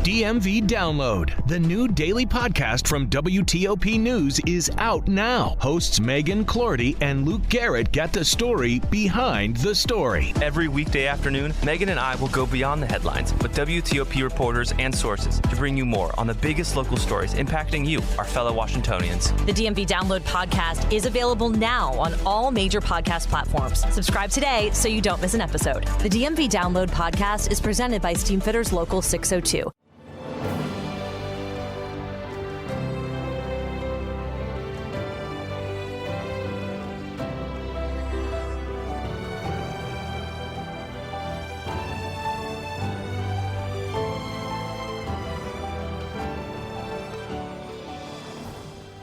DMV Download, the new daily podcast from WTOP News, is out now. Hosts Megan Clorty and Luke Garrett get the story behind the story. Every weekday afternoon, Megan and I will go beyond the headlines with WTOP reporters and sources to bring you more on the biggest local stories impacting you, our fellow Washingtonians. The DMV Download podcast is available now on all major podcast platforms. Subscribe today so you don't miss an episode. The DMV Download podcast is presented by Steamfitters Local 602.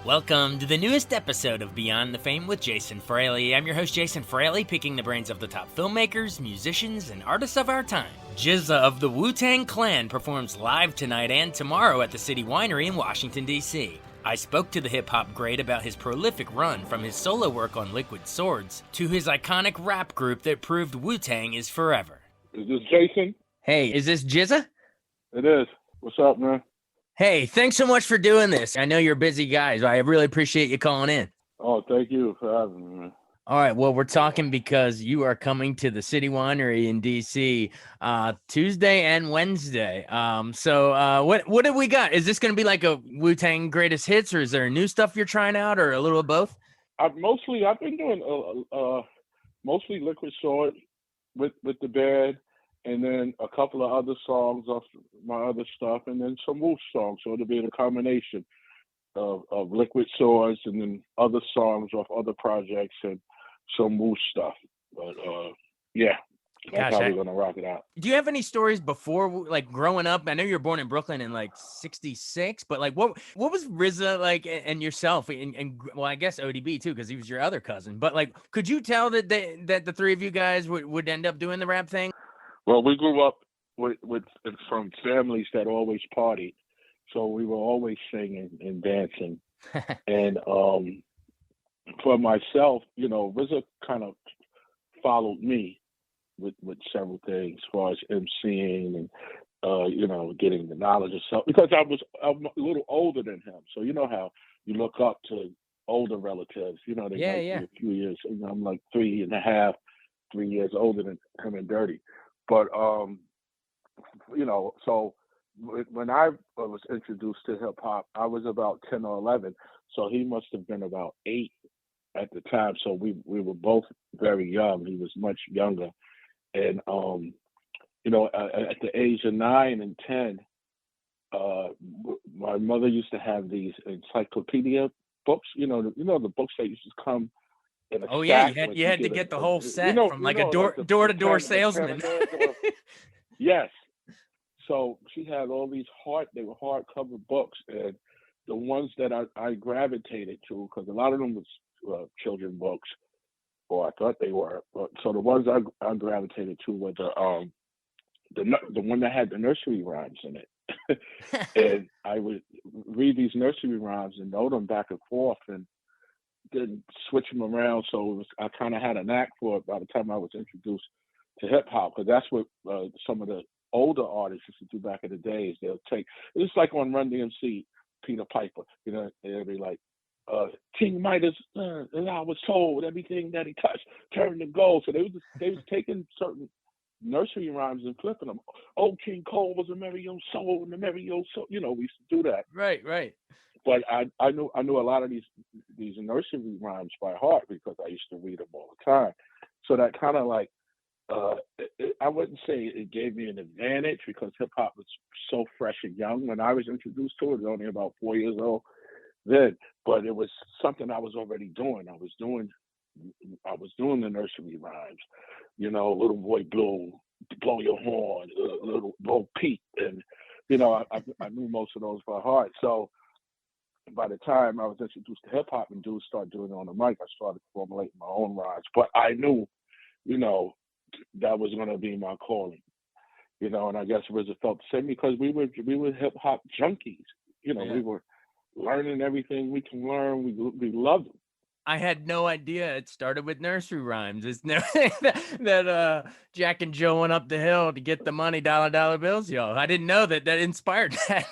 Welcome to the newest episode of Beyond the Fame with Jason Fraley. I'm your host, Jason Fraley, picking the brains of the top filmmakers, musicians, and artists of our time. GZA of the Wu-Tang Clan performs live tonight and tomorrow at the City Winery in Washington, D.C. I spoke to the hip-hop great about his prolific run from his solo work on Liquid Swords to his iconic rap group that proved Wu-Tang is forever. Is this Jason? Hey, is this GZA? It is. What's up, man? Hey, thanks so much for doing this. I know you're busy guys. I really appreciate you calling in. Oh, thank you for having me, man. All right, well, we're talking because you are coming to the City Winery in D.C. Tuesday and Wednesday. What have we got? Is this going to be like a Wu-Tang greatest hits, or is there new stuff you're trying out, or a little of both? I've been doing mostly Liquid Sword with the band, and then a couple of other songs off my other stuff, and then some Wu songs. So it'll be a combination of Liquid Swords and then other songs off other projects and some Wu stuff. But yeah, that's how we're gonna rock it out. Do you have any stories before, like growing up? I know you were born in Brooklyn in like '66, but like what was RZA like and yourself and well, I guess ODB too, because he was your other cousin. But like, could you tell that the three of you guys would end up doing the rap thing? Well, we grew up from families that always partied, so we were always singing and dancing. And for myself, RZA kind of followed me with several things as far as emceeing and getting the knowledge of self, because I'm a little older than him. So you know how you look up to older relatives. They might be a few years. I'm like 3 years older than him and Dirty. But, so when I was introduced to hip hop, I was about 10 or 11. So he must have been about 8 at the time. So we were both very young. He was much younger. And, at the age of 9 and 10, my mother used to have these encyclopedia books, the books that used to come. Oh yeah, you had to get the whole set from like a door-to-door salesman. Yes. So she had all these they were hardcover books, and the ones that I gravitated to, because a lot of them was children books, or I thought they were. So the ones I gravitated to were the one that had the nursery rhymes in it, and I would read these nursery rhymes and know them back and forth, and then switch them around. So I kind of had a knack for it by the time I was introduced to hip hop, because that's what some of the older artists used to do back in the days. They'll take, it's like on Run DMC, Peter Piper, they'll be like, King Midas, and I was told everything that he touched turned to gold. So they was taking certain nursery rhymes and flipping them. Oh, King Cole was a merry old soul, and the merry old soul. We used to do that. Right. But I knew a lot of these nursery rhymes by heart, because I used to read them all the time. So that kind of like, I wouldn't say it gave me an advantage, because hip hop was so fresh and young when I was introduced to it. I was only about 4 years old then, but it was something I was already doing. I was doing the nursery rhymes, Little Boy Blue, Blow Your Horn, Little Bo Peep, and I knew most of those by heart. So by the time I was introduced to hip hop and dudes started doing it on the mic, I started formulating my own rhymes. But I knew, that was going to be my calling, and I guess RZA felt the same, because we were hip hop junkies. We were learning everything we can learn. We loved I had no idea it started with nursery rhymes. It's no that Jack and Jill went up the hill to get the money, dollar bills, y'all. I didn't know that inspired that.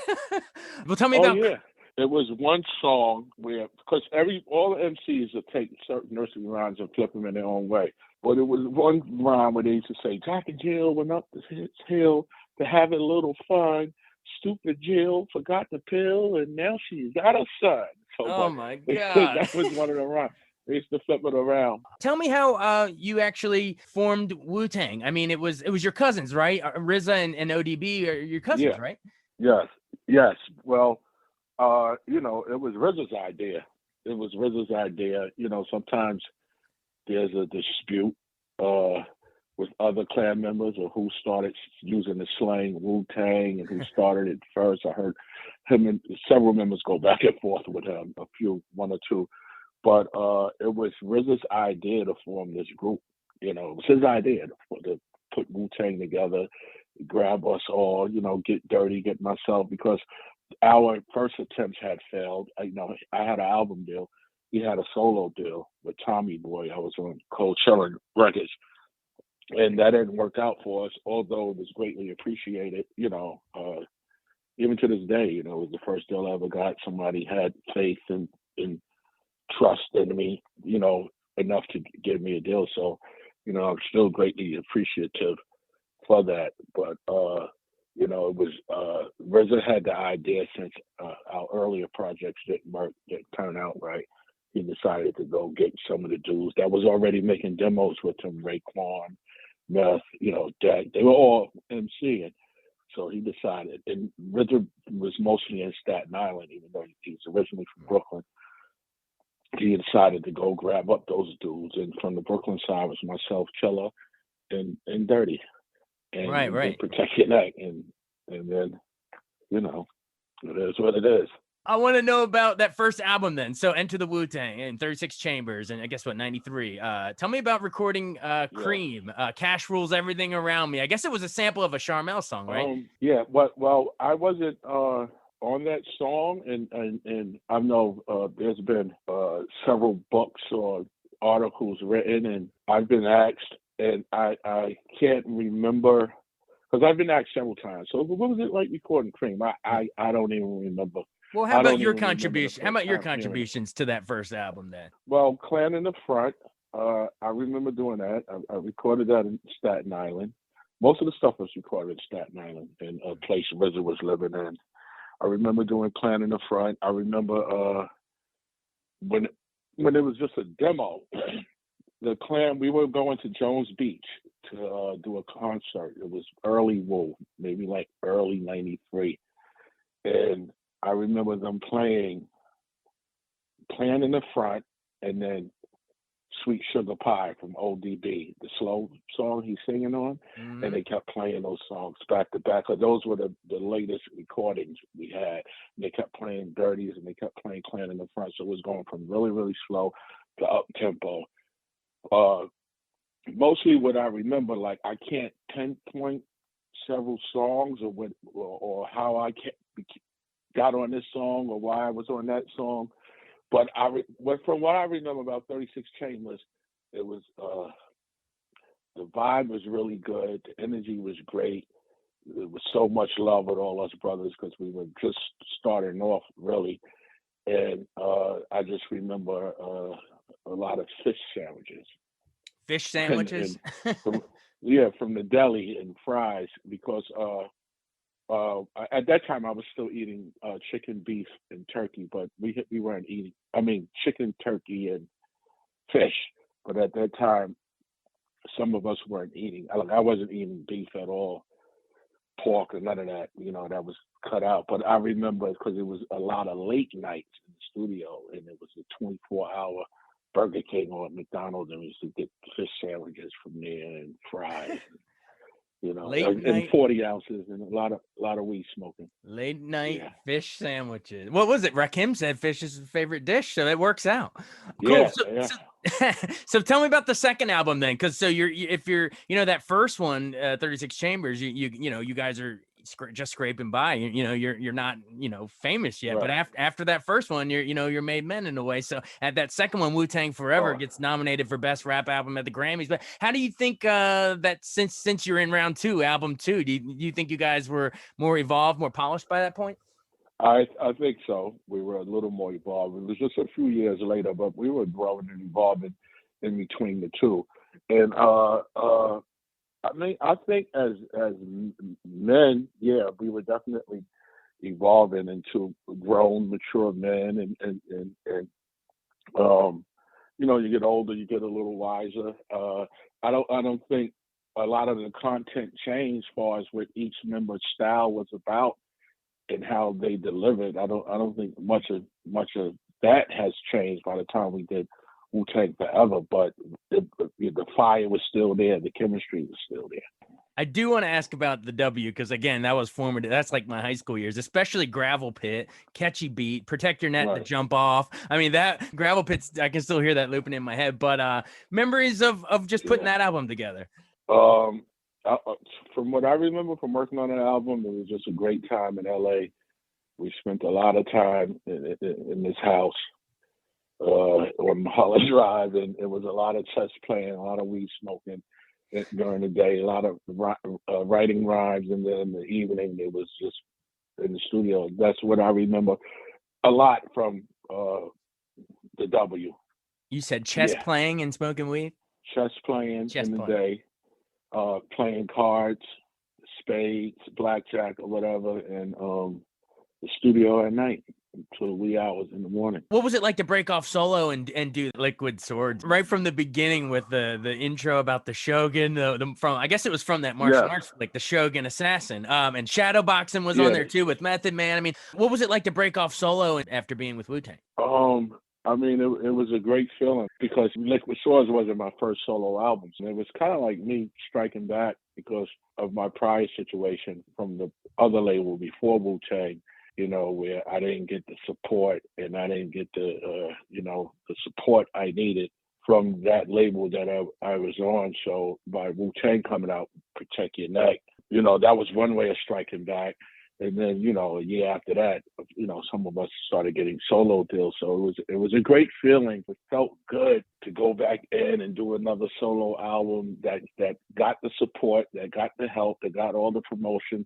Well, tell me Oh about. yeah, it was one song where because all the MCs will take certain nursery rhymes and flip them in their own way. But it was one rhyme where they used to say, Jack and Jill went up the hill to have a little fun. Stupid Jill forgot the pill, and now she's got a son. So, Oh my but God. that was one of the rhymes. They used to flip it around. Tell me how you actually formed Wu-Tang. I mean, it was your cousins, right? RZA and ODB are your cousins, Yeah. right? Yes. Well, it was RZA's idea. It was RZA's idea. Sometimes there's a dispute with other clan members or who started using the slang Wu-Tang and who started it first. I heard him and several members go back and forth with him, one or two. But it was RZA's idea to form this group. It was his idea to put Wu-Tang together, grab us all, get dirty, get myself, because our first attempts had failed. I had an album deal. He had a solo deal with Tommy Boy. I was on Cold Chillin' Records. And that didn't work out for us, although it was greatly appreciated, even to this day, it was the first deal I ever got. Somebody had faith and trust in me, enough to give me a deal. So, I'm still greatly appreciative for that. But, it was, RZA had the idea since our earlier projects didn't turn out right. He decided to go get some of the dudes that was already making demos with him, Raekwon, Meth, Dak. They were all MCing. So he decided, and RZA was mostly in Staten Island, even though he's originally from Brooklyn. He decided to go grab up those dudes, and from the Brooklyn side was myself, Killer, and Dirty, and Right. Protect Your Neck, and then, it is what it is. I want to know about that first album then. So Enter the Wu-Tang in 36 Chambers and I guess 93. Tell me about recording C.R.E.A.M. Cash Rules Everything Around Me. I guess it was a sample of a Chappelle song, right? Yeah, well, I wasn't on that song, and I know there's been several books or articles written, and I've been asked, and I can't remember, because I've been asked several times. So what was it like recording C.R.E.A.M? I don't even remember. Well, how about your contribution? How about your contributions to that first album then? Well, Clan in the Front, I remember doing that. I recorded that in Staten Island. Most of the stuff was recorded in Staten Island, in a place RZA was living in. I remember doing Clan in the Front. I remember when it was just a demo, the Clan, we were going to Jones Beach to do a concert. It was early Wu, maybe like early 93. And I remember them playing Clan in the Front, and then Sweet Sugar Pie from ODB, the slow song he's singing on. Mm-hmm. And they kept playing those songs back to back. Those were the latest recordings we had. And they kept playing Dirties, and they kept playing Clan in the Front. So it was going from really, really slow to up tempo. Mostly what I remember, like I can't pinpoint several songs or how I got on this song or why I was on that song. But from what I remember about 36 Chambers, it was the vibe was really good. The energy was great. There was so much love with all us brothers because we were just starting off, really. And I just remember a lot of fish sandwiches. Fish sandwiches? From the deli and fries, because at that time I was still eating chicken, beef, and turkey, but we weren't eating. I mean, chicken, turkey, and fish. But at that time, some of us weren't eating. I wasn't eating beef at all, pork, or none of that. That was cut out. But I remember because it was a lot of late nights in the studio, and it was a 24-hour Burger King or McDonald's, and we used to get fish sandwiches from there and fries. And 40 ounces and a lot of weed smoking. Late night fish sandwiches. What was it? Rakim said fish is his favorite dish, so it works out. Cool. So tell me about the second album then, because if you're that first one, 36 Chambers, you guys are just scraping by. You're not famous yet, but Right. after that first one, you're made men in a way. So at that second one, Wu-Tang Forever Oh, gets nominated for best rap album at the Grammys. But how do you think that since you're in round two, album two, do you think you guys were more evolved, more polished by that point? I think so. We were a little more evolved. It was just a few years later, but we were growing and evolving in between the two. And I think as men, yeah, we were definitely evolving into grown, mature men, and you get older, you get a little wiser. I don't think a lot of the content changed as far as what each member's style was about and how they delivered. I don't think much of that has changed by the time we did Wu-Tang Forever, but the fire was still there, the chemistry was still there. I do want to ask about the W because again, that was formative. That's like my high school years, especially Gravel Pit, Catchy Beat, Protect Your Net, The Right. Jump Off. I mean, that Gravel Pit's, I can still hear that looping in my head. But memories of just putting Yeah. that album together. From what I remember from working on that album, it was just a great time in LA. We spent a lot of time in this house on Mahler Drive, and it was a lot of chess playing, a lot of weed smoking during the day, a lot of writing rhymes, and then in the evening it was just in the studio. That's what I remember a lot from the W. You said chess Yeah, playing and smoking weed? chess playing Chess in the playing. day, playing cards, spades, blackjack, or whatever, and the studio at night until wee hours in the morning. What was it like to break off solo and do Liquid Swords right from the beginning with the intro about the Shogun, from I guess it was from that martial Yes. arts, like the Shogun Assassin, and Shadowboxing was on Yeah. there too with Method Man. I mean, what was it like to break off solo after being with Wu-Tang? I mean, it was a great feeling because Liquid Swords wasn't my first solo album. And it was kind of like me striking back because of my prior situation from the other label before Wu-Tang, where I didn't get the support and I didn't get the support I needed from that label that I was on. So by Wu-Tang coming out, Protect Your Neck, that was one way of striking back. And then, a year after that, some of us started getting solo deals. So it was a great feeling. It felt good to go back in and do another solo album that got the support, that got the help, that got all the promotion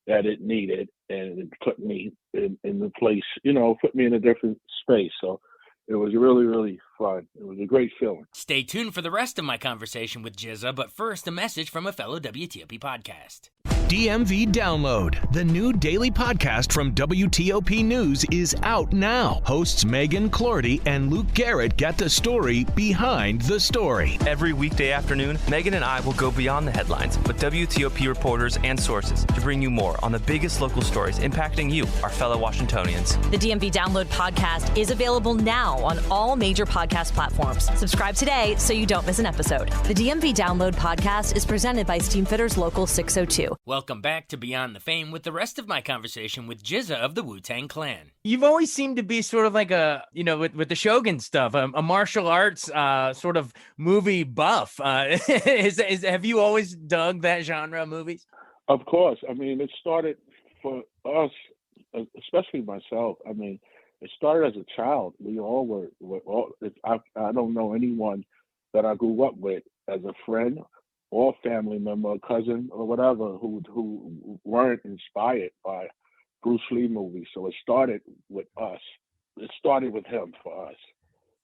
that it needed, and it put me in the place, put me in a different space. So it was really, really fun. It was a great feeling. Stay tuned for the rest of my conversation with GZA, but first, a message from a fellow WTOP podcast. DMV Download, the new daily podcast from WTOP News, is out now. Hosts Megan Clorty and Luke Garrett get the story behind the story. Every weekday afternoon, Megan and I will go beyond the headlines with WTOP reporters and sources to bring you more on the biggest local stories impacting you, our fellow Washingtonians. The DMV Download podcast is available now on all major podcast platforms. Subscribe today so you don't miss an episode. The DMV Download podcast is presented by Steamfitters Local 602. Welcome back to Beyond the Fame with the rest of my conversation with GZA of the Wu-Tang Clan. You've always seemed to be sort of like with the Shogun stuff, a martial arts sort of movie buff. Have you always dug that genre of movies? Of course. I mean, it started for us, especially myself. I mean, it started as a child. We all were all, I don't know anyone that I grew up with as a friend or family member, cousin, or whatever, who weren't inspired by Bruce Lee movies. So it started with us. It started with him for us,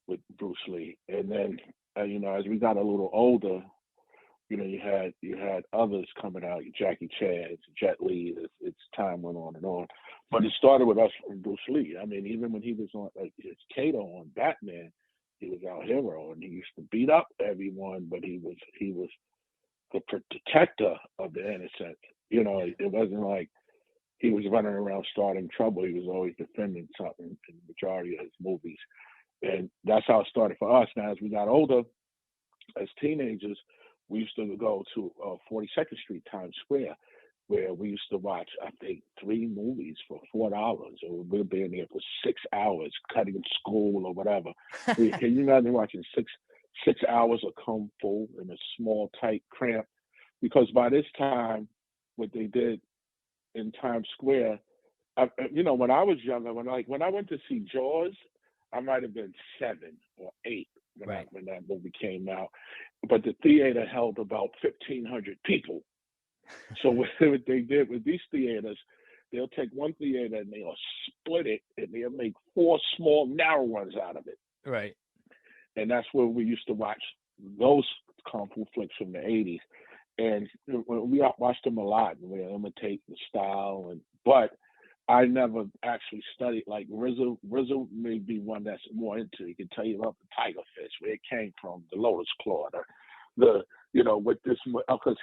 with Bruce Lee. And then, as we got a little older, you had others coming out, Jackie Chan, Jet Li, as time went on and on. But it started with us from Bruce Lee. I mean, even when he was on, like, his Kato on Batman, he was our hero, and he used to beat up everyone, but he was the protector of the innocent. It wasn't like he was running around starting trouble. He was always defending something in the majority of his movies. And that's how it started for us. Now, as we got older, as teenagers, we used to go to 42nd Street, Times Square, where we used to watch, I think, 3 movies for $4. Or we'd be in there for 6 hours, cutting school or whatever. Can you imagine watching 6 hours of Kung Fu in a small, tight cramp? Because by this time, what they did in Times Square. When I was younger, when I went to see Jaws, I might have been 7 or 8 when that movie came out. But the theater held about 1,500 people. So what they did with these theaters, they'll take one theater and they'll split it and they'll make 4 small narrow ones out of it. Right. And that's where we used to watch those kung fu flicks from the 80s. And we watched them a lot, and we imitate the style. But I never actually studied. Like RZA may be one that's more into. He can tell you about the tiger fish, where it came from, the lotus claw, with this, because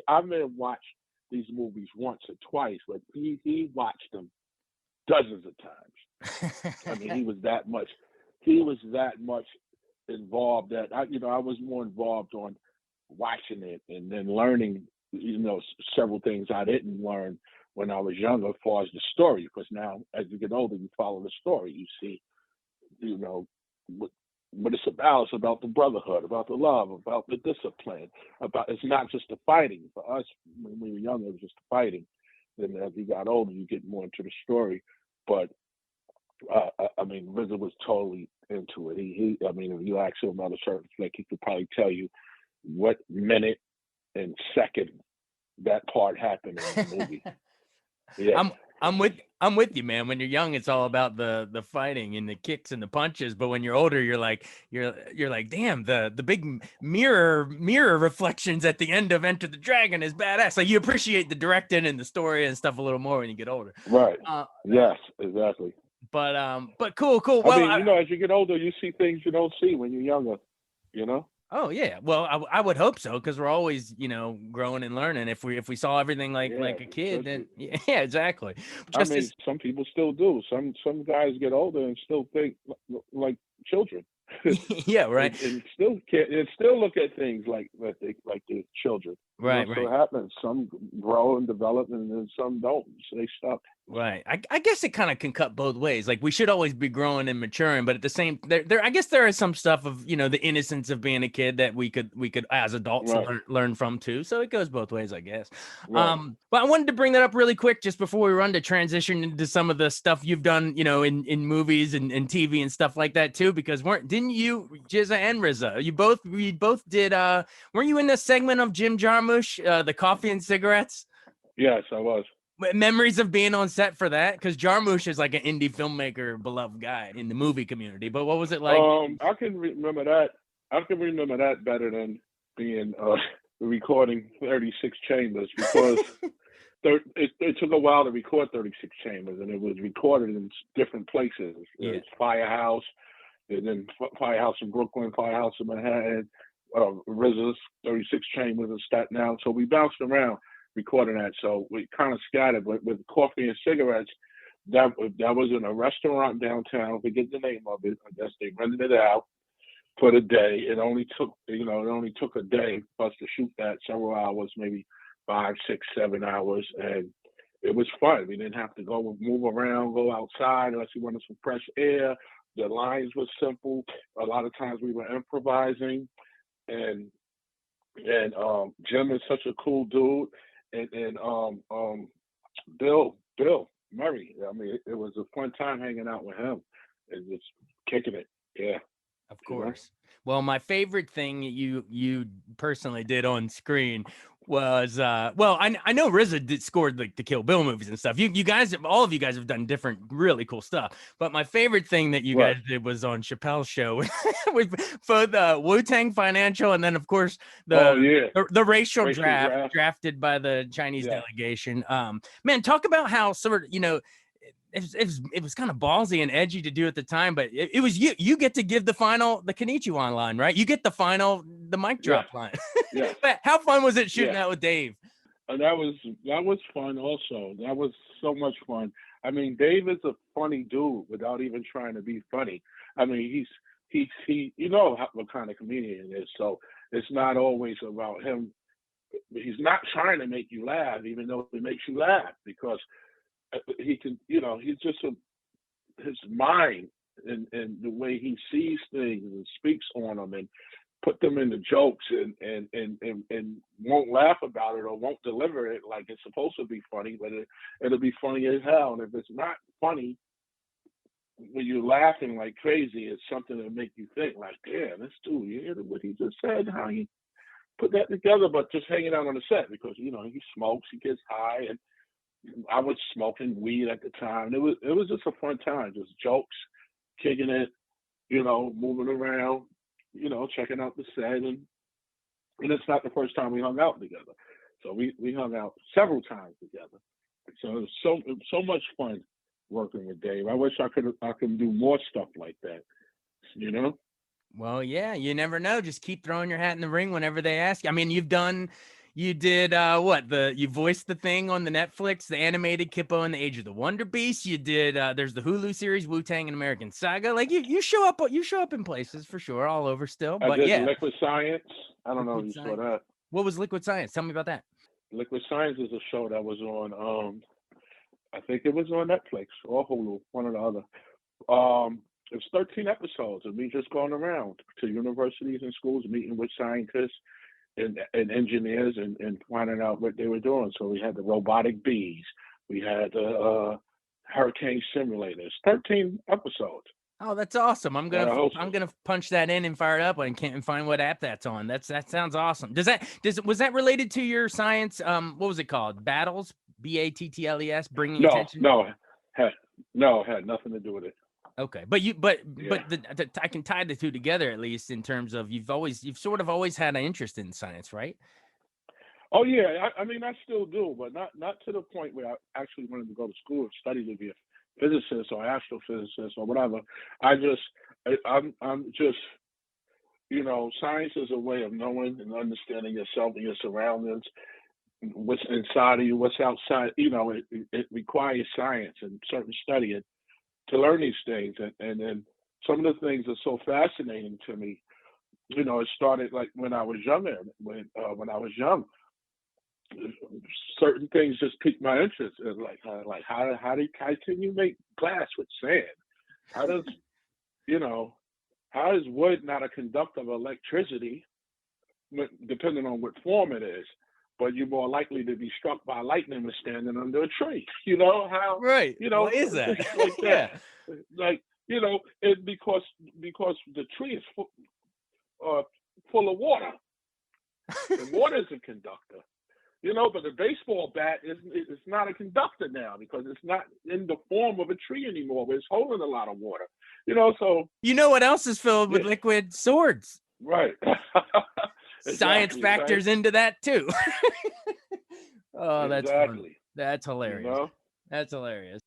I may have watched these movies once or twice, but he watched them dozens of times. I mean, he was that much involved that I was more involved on watching it and then learning, several things I didn't learn when I was younger as far as the story, because now as you get older, you follow the story. You see, what it's about. It's about the brotherhood, about the love, about the discipline, it's not just the fighting. For us, when we were younger, it was just the fighting. Then as we got older, you get more into the story. But RZA was totally into it. He if you ask him about a certain flick, he could probably tell you what minute and second that part happened in the movie. Yeah. I'm with you, man. When you're young, it's all about the fighting and the kicks and the punches. But when you're older, you're like, damn, the big mirror reflections at the end of Enter the Dragon is badass. Like you appreciate the directing and the story and stuff a little more when you get older. Right. Yes, exactly. But cool. Well, as you get older, you see things you don't see when you're younger. Oh yeah, well, I would hope so, because we're always, growing and learning. If we saw everything like a kid, then yeah, exactly. Some people still do. Some guys get older and still think like children. Yeah, right. and still look at things like they're children. Right. So it happens. Some grow and develop, and then some don't. So they stop. Right. I guess it kind of can cut both ways. Like we should always be growing and maturing, but at the same, I guess there is some stuff of the innocence of being a kid that we could as adults learn from too. So it goes both ways, I guess. Right. But I wanted to bring that up really quick just before we run to transition into some of the stuff you've done, in movies and TV and stuff like that too. Because didn't you, GZA and RZA, we both did? Weren't you in the segment of Jim Jarmusch, the coffee and cigarettes? Yes, I was. Memories of being on set for that, because Jarmusch is like an indie filmmaker, beloved guy in the movie community. But what was it like? I can remember that. I can remember that better than being recording 36 Chambers, because it took a while to record 36 Chambers, and it was recorded in different places. Yeah. It's Firehouse, and then Firehouse in Brooklyn, Firehouse in Manhattan, RZA's 36 Chambers in Staten Island. So we bounced around recording that, so we kind of scattered. But with coffee and cigarettes, that was in a restaurant downtown. I forget the name of it. I guess they rented it out for the day. It only took a day for us to shoot that, several hours, maybe 5, 6, 7 hours, and it was fun. We didn't have to move around, go outside unless we wanted some fresh air. The lines were simple. A lot of times we were improvising, and Jim is such a cool dude. And Bill Murray. It was a fun time hanging out with him and just kicking it. Yeah. Of course. Well, my favorite thing you personally did on screen was I know RZA scored like the Kill Bill movies and stuff. You guys, all of you guys have done different really cool stuff. But my favorite thing that you guys did was on Chappelle's show with both Wu-Tang Financial, and then of course the racial draft drafted by the Chinese delegation. Man, talk about how sort of it was kind of ballsy and edgy to do at the time, but it was you get to give the Konnichiwa line, right? You get the mic drop line. Yeah. But how fun was it shooting that with Dave? That was fun also. That was so much fun. Dave is a funny dude without even trying to be funny. He's what kind of comedian he is, so it's not always about him. He's not trying to make you laugh, even though he makes you laugh, because he can, he's just his mind and the way he sees things and speaks on them and put them into jokes and won't laugh about it or won't deliver it like it's supposed to be funny, but it'll be funny as hell. And if it's not funny, when you're laughing like crazy, it's something that make you think like, damn, this dude, you hear what he just said, how he put that together, but just hanging out on the set because, he smokes, he gets high, and I was smoking weed at the time. It was just a fun time, just jokes, kicking it, moving around, checking out the set, and it's not the first time we hung out together. So we hung out several times together. So it was so much fun working with Dave. I wish I could do more stuff like that, Well, yeah, you never know. Just keep throwing your hat in the ring whenever they ask you. I mean, you did you voiced the thing on the Netflix, the animated Kippo and the Age of the Wonder Beast. You did there's the Hulu series Wu-Tang and American Saga. Like you show up in places for sure, all over still. But I did yeah, Liquid Science. I don't know if you saw that. What was Liquid Science? Tell me about that. Liquid Science is a show that was on I think it was on Netflix or Hulu, one or the other. It's 13 episodes of me just going around to universities and schools, meeting with scientists and engineers and finding out what they were doing. So we had the robotic bees, we had the hurricane simulators. 13 episodes. Oh, that's awesome! I'm gonna punch that in and fire it up and find what app that's on. That sounds awesome. Was that related to your science? What was it called? Battles, BATTLES, bringing attention. No, it had nothing to do with it. Okay, but I can tie the two together at least in terms of you've sort of always had an interest in science, right? Oh yeah, I mean I still do, but not to the point where I actually wanted to go to school and study to be a physicist or astrophysicist or whatever. I'm just science is a way of knowing and understanding yourself and your surroundings, what's inside of you, what's outside. It requires science and certain study to learn these things, and then some of the things are so fascinating to me. It started like when I was younger. When I was young, certain things just piqued my interest. Like how can you make glass with sand? How is wood not a conductor of electricity, depending on what form it is? But you're more likely to be struck by lightning when standing under a tree. How? Right. What is that? Like that. Like, it's because the tree is full of water. And water is a conductor. But the baseball bat is not a conductor now because it's not in the form of a tree anymore, but it's holding a lot of water. So what else is filled with liquid swords? Right. Science factors into that too. Oh, that's exactly. Fun. That's hilarious. That's hilarious.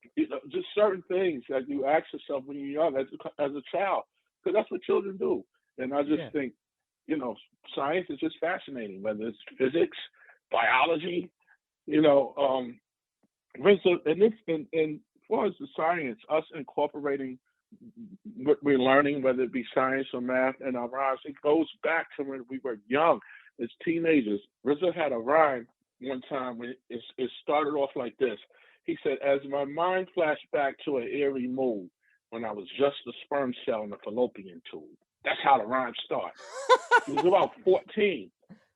Just certain things that you ask yourself when you're young as a child, because that's what children do. And I just think, science is just fascinating, whether it's physics, biology, and as far as the science, us incorporating what we're learning, whether it be science or math, and our rhymes, it goes back to when we were young as teenagers. RZA had a rhyme one time when it started off like this. He said, "As my mind flashed back to an eerie mood when I was just a sperm cell in a fallopian tube." That's how the rhyme starts. He was about 14.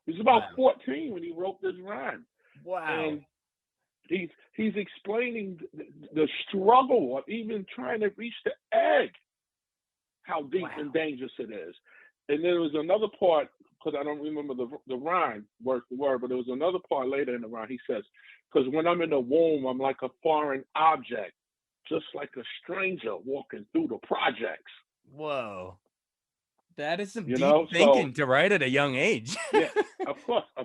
He was about 14 when he wrote this rhyme. Wow. And he's explaining the struggle of even trying to reach the egg, how deep and dangerous it is. And there was another part, because I don't remember the rhyme word for word, but there was another part later in the rhyme. He says, "Because when I'm in the womb, I'm like a foreign object, just like a stranger walking through the projects." Whoa. That is some deep thinking to write at a young age. Yeah, of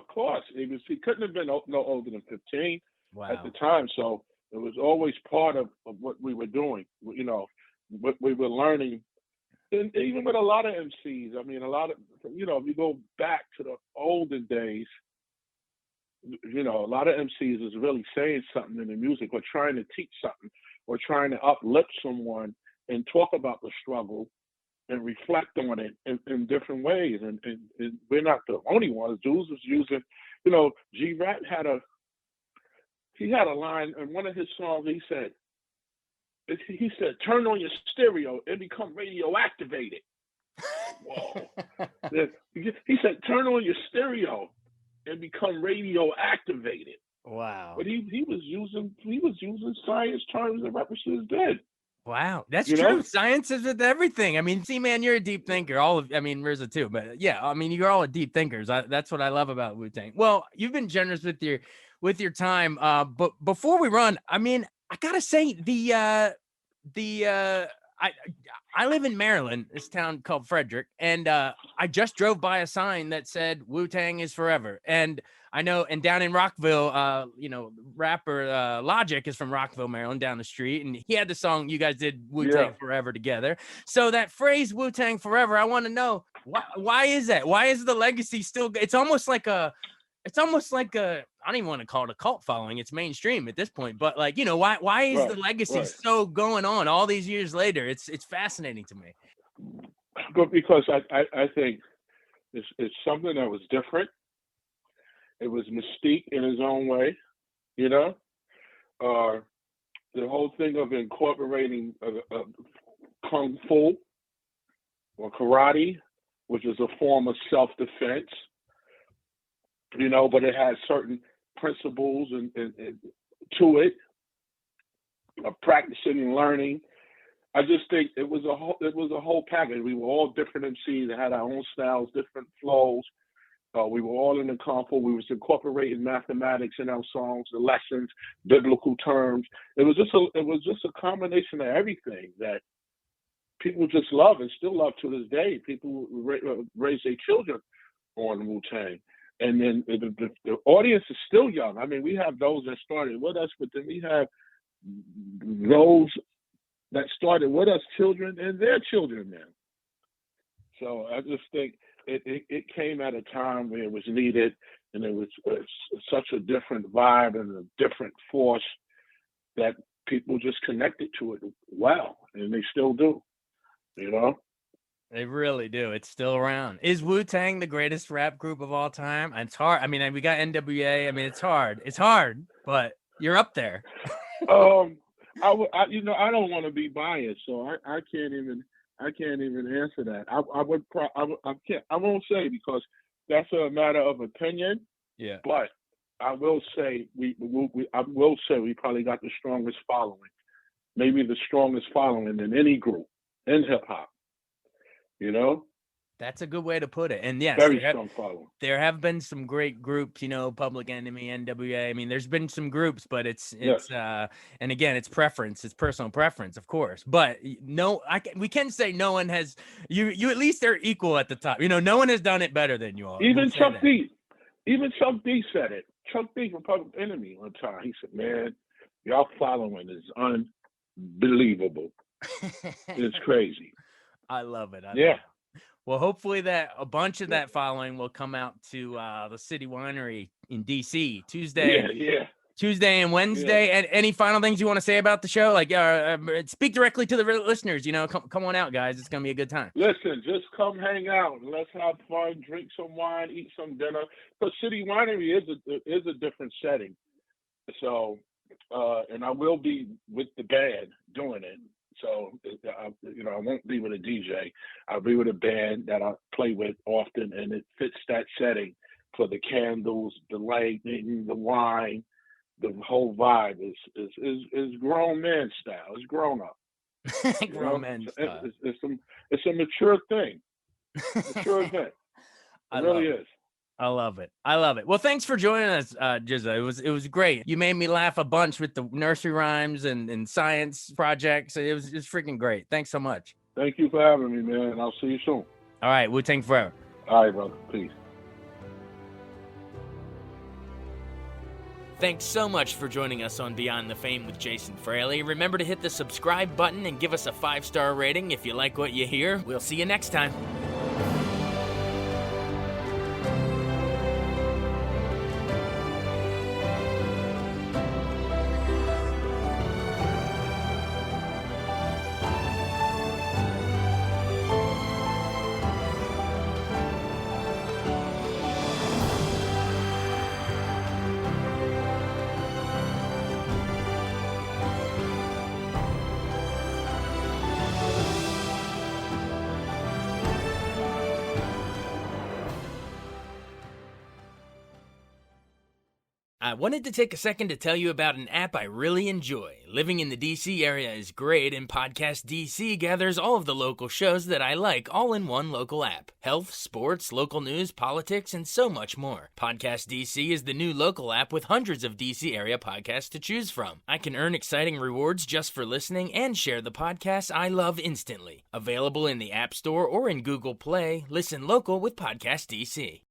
course. He couldn't have been no older than 15 at the time. So it was always part of what we were doing, what we were learning. And even with a lot of MCs, I mean, a lot of, if you go back to the olden days, a lot of MCs is really saying something in the music or trying to teach something or trying to uplift someone and talk about the struggle and reflect on it in different ways. And we're not the only ones. Jules was using, G.Z.A. had a line in one of his songs. He said, "Turn on your stereo and become radio activated." whoa. He said, turn on your stereo and become radio activated. Wow. But he was using science terms and references then. Wow, that's You true. know? Science is with everything. I mean, see, man, you're a deep thinker. RZA too, but yeah, I mean, you're all deep thinkers. That's what I love about Wu-Tang. Well, you've been generous with your time. But before we run, I mean, I gotta say I live in Maryland, this town called Frederick, and I just drove by a sign that said Wu-Tang is forever. And I know, and down in Rockville, rapper Logic is from Rockville, Maryland, down the street, and he had the song, you guys did Wu-Tang Forever together. So that phrase Wu-Tang Forever, I want to know, why is that? Why is the legacy still, it's almost like a, I don't even want to call it a cult following. It's mainstream at this point, but like, why is the legacy so going on all these years later? It's fascinating to me. But because I think it's something that was different. It was mystique in his own way, the whole thing of incorporating kung fu or karate, which is a form of self-defense, but it has certain principles and to it, of practicing and learning. I just think it was a whole package. We were all different MCs that had our own styles, different flows. We were all in the kung fu. We was incorporating mathematics in our songs, the lessons, biblical terms. It was just a combination of everything that people just love and still love to this day. People raise their children on Wu-Tang. And then the audience is still young. I mean, we have those that started with us, but then we have those that started with us, children and their children now. So I just think it came at a time where it was needed, and it was such a different vibe and a different force that people just connected to it well, and they still do, They really do. It's still around. Is Wu-Tang the greatest rap group of all time? It's hard. I mean, we got NWA. I mean, it's hard. It's hard, but you're up there. I don't want to be biased, so I can't even answer that. I won't say, because that's a matter of opinion. Yeah. But I will say we probably got the strongest following, maybe the strongest following in any group in hip hop. That's a good way to put it. And yes, very strong following. There have been some great groups, Public Enemy, NWA. I mean, there's been some groups, but it's and again, it's preference, it's personal preference, of course. But we can say no one has you at least they're equal at the top. No one has done it better than you all. Even Chuck D said it. Chuck D from Public Enemy one time. He said, "Man, y'all following is unbelievable. It's crazy." I love it. Yeah. Well, hopefully that a bunch of that following will come out to the City Winery in D.C. Tuesday and Wednesday. Yeah. And any final things you want to say about the show? Like, speak directly to the listeners. Come on out, guys. It's gonna be a good time. Listen, just come hang out and let's have fun, drink some wine, eat some dinner. Because City Winery is a different setting. So, and I will be with the band doing it. So, I won't be with a DJ. I'll be with a band that I play with often, and it fits that setting for the candles, the lighting, the wine, the whole vibe is grown man style. It's grown up. Grown man style. It's a mature thing. Mature event. It really is. I love it. Well, thanks for joining us, GZA. It was great. You made me laugh a bunch with the nursery rhymes and science projects. It was freaking great. Thanks so much. Thank you for having me, man. I'll see you soon. All right. Wu-Tang forever. All right, brother. Peace. Thanks so much for joining us on Beyond the Fame with Jason Fraley. Remember to hit the subscribe button and give us a 5-star rating if you like what you hear. We'll see you next time. I wanted to take a second to tell you about an app I really enjoy. Living in the DC area is great, and Podcast DC gathers all of the local shows that I like all in one local app. Health, sports, local news, politics, and so much more. Podcast DC is the new local app with hundreds of DC area podcasts to choose from. I can earn exciting rewards just for listening and share the podcasts I love instantly. Available in the App Store or in Google Play, listen local with Podcast DC.